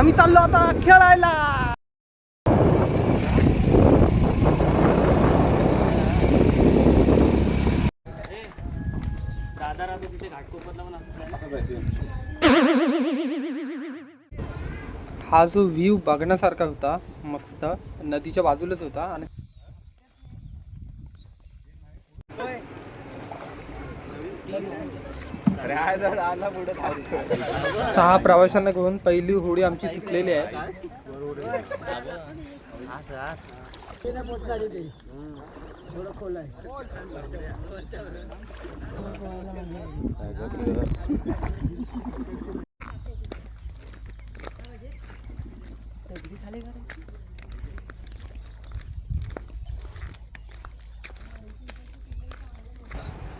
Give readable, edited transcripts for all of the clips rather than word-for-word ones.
आम्ही चाललो आता खेळायला. हा जो व्ह्यू बघण्यासारखा होता, मस्त नदीच्या बाजूलाच होता. आणि सहा प्रवाशांना घेऊन पहिली होडी आमची सुटलेली आहे.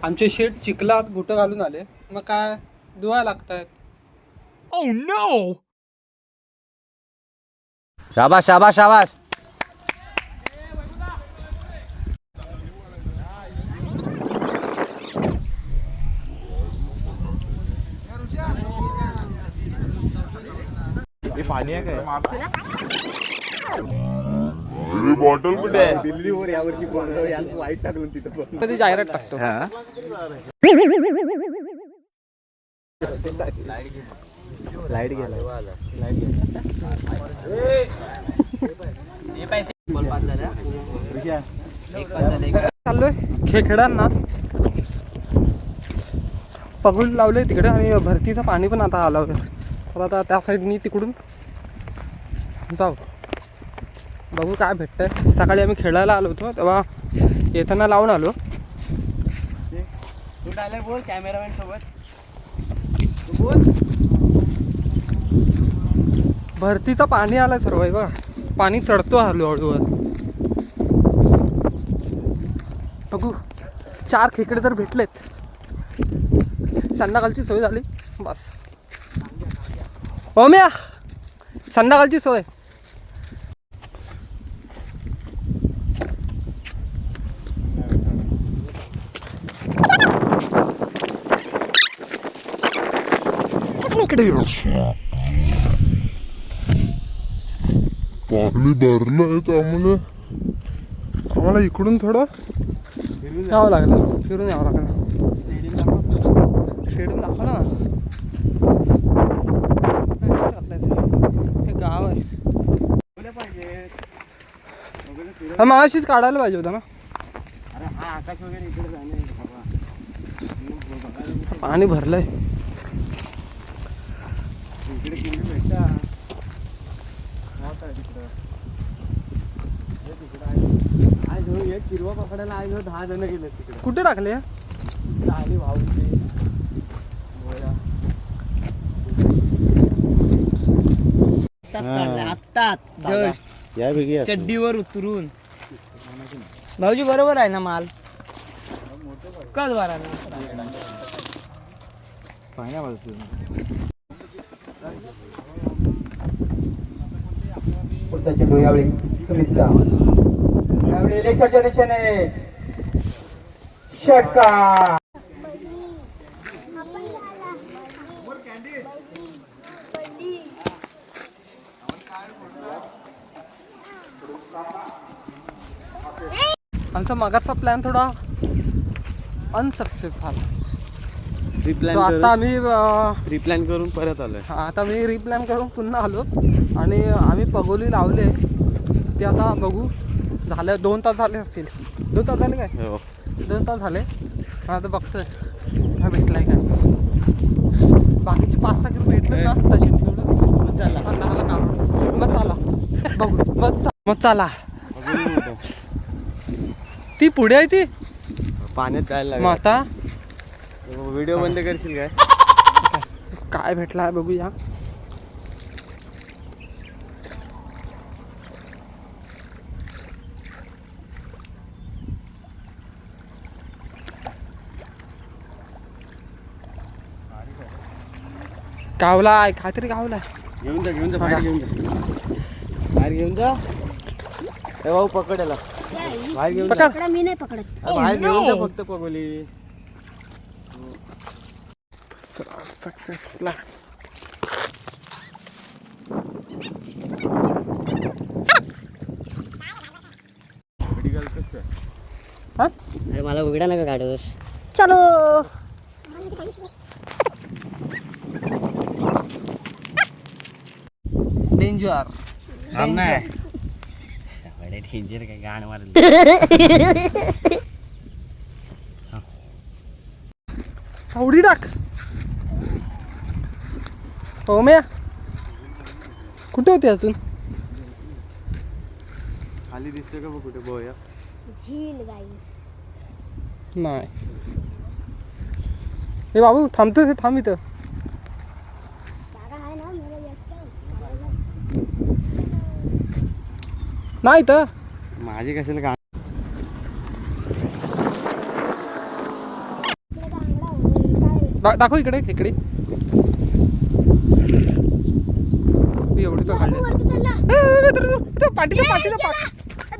आमचे शेट चिखलात बुट घालून आले, मग काय धुवा लागतायत. Oh no! शाबाश शाबाश शाबाश. पाणी आहे काय? बॉटल कुठे आहे? दिल्लीवर यावर्षी वाईट टाकलं तिथं. कधी जाहिरात टाकतो. लाईट गेला. चाललोय खेकड्यांना पकडून लावलंय तिकडे. आणि भरतीचं पाणी पण आता आलं होतं, तर आता त्या साईडनी तिकडून जाऊ, बघू काय भेटतंय. सकाळी आम्ही खेळायला आलो होतो, तेव्हा येताना लावून आलो. तू डायलॉग बोल कॅमेरामॅन सोबत. भरतीचं पाणी आलंय सर्व बघा, पाणी चढतो हळूहळू. बघू 4 खेकडे तर भेटलेत. संध्याकाळची सोय झाली बस. ओम्या संध्याकाळची सोय. पाणी भरलंय त्यामुळे आम्हाला इकडून थोडं यावं लागलं, फिरून यावं लागलं. स्टेडियम दाखवलं ना, हे गाव आहे. मागाशीच काढायला पाहिजे होतं ना. पाणी भरलंय. एक किरवा पकडायला आज 10 जण गेले तिकडे. कुठे टाकले? आली भाऊची आत्ताच चड्डीवर उतरून. भाऊजी बरोबर आहे ना माल? कच बारा पुढचा चेंडू यावेळी सुमितचा, यावेळी लेक्सरच्या दिशेने षटकार. आमचा मागाचा प्लॅन थोडा अनसक्सेस झाला. आता आम्ही रिप्लॅन करून परत आलोय. आता मी रिप्लॅन करून पुन्हा आलो. आणि आम्ही पगोली लावले ते आता बघू. झालं 2 तास झाले असतील. 2 तास झाले काय? 2 तास झाले. आता बघतोय हा भेटलाय काय. बाकीचे 5-6 किलो भेटले ना, तशी ठेवलं. मग चला बघू. मग चला ती पुढे आहे ती पाण्यात जायला मग आता व्हिडिओ बंद करशील काय? काय भेटला आहे बघूया. गावलाय काहीतरी, गावलाय. घेऊन जा बाहेर घेऊन जा. बाहेर घेऊन जा. ए भाऊ पकड याला. बाहेर घेऊन जा. पकडा, मी नाही पकडत. बाहेर घेऊन जा फक्त पगोली. सक्सेसफुल. अरे मला उघडा नका काढूस. चलो डेंजर थांब ना. एवढे डेंजर काय गाण मारली. उडी टाक. हो म्या कुठे होते अजून? खाली दिसतोय का बघ कुठे बोया. झील गाईस. नाही. हे बाबू थांबतो ते थांब इथं. जागा आहे ना मला जास्त. नाही तर माझी कशाला गाण. दाखव इकडे इकडे. एवढी तो काढली. वरती चढला. पाठीला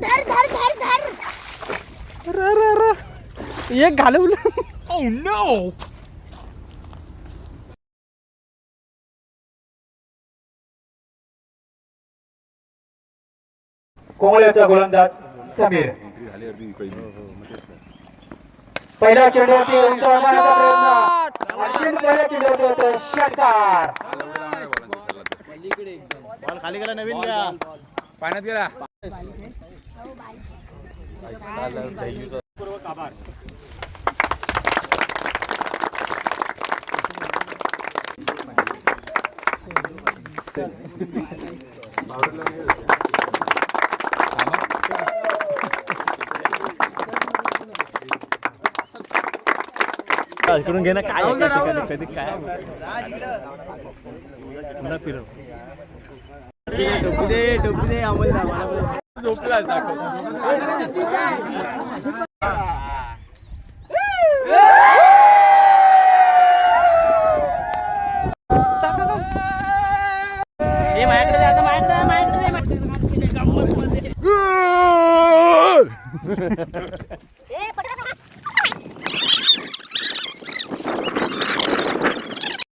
धर धर धर धर. अरे एक घालवलं. Oh no! कोंबड्याचा गोलंदाज समीर. पहिल्या चेंडूवरती उंचावर मारण्याचा प्रयत्न. आणखीन पहिल्या चेंडूवरती होतं षटकार. खाली गेला नवीन घ्या पाण्यात गेला. इकडून घे ना. काय कधी काय फिरव. टोपी दे अमोल दा. मला झोपला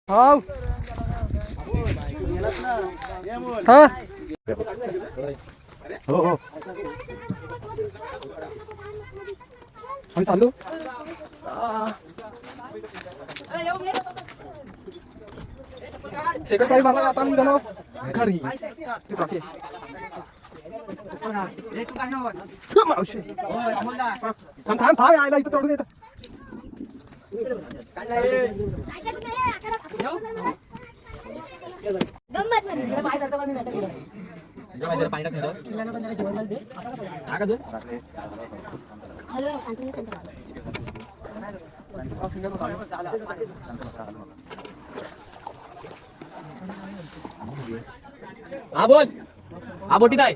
हा हा आम्ही चालू. सेकंड मला आता मी गेलो घरी. मावशी थांब थांब थांब यायला इथं चढून येतं. गंमत हा बोल. हा बोटी नाही.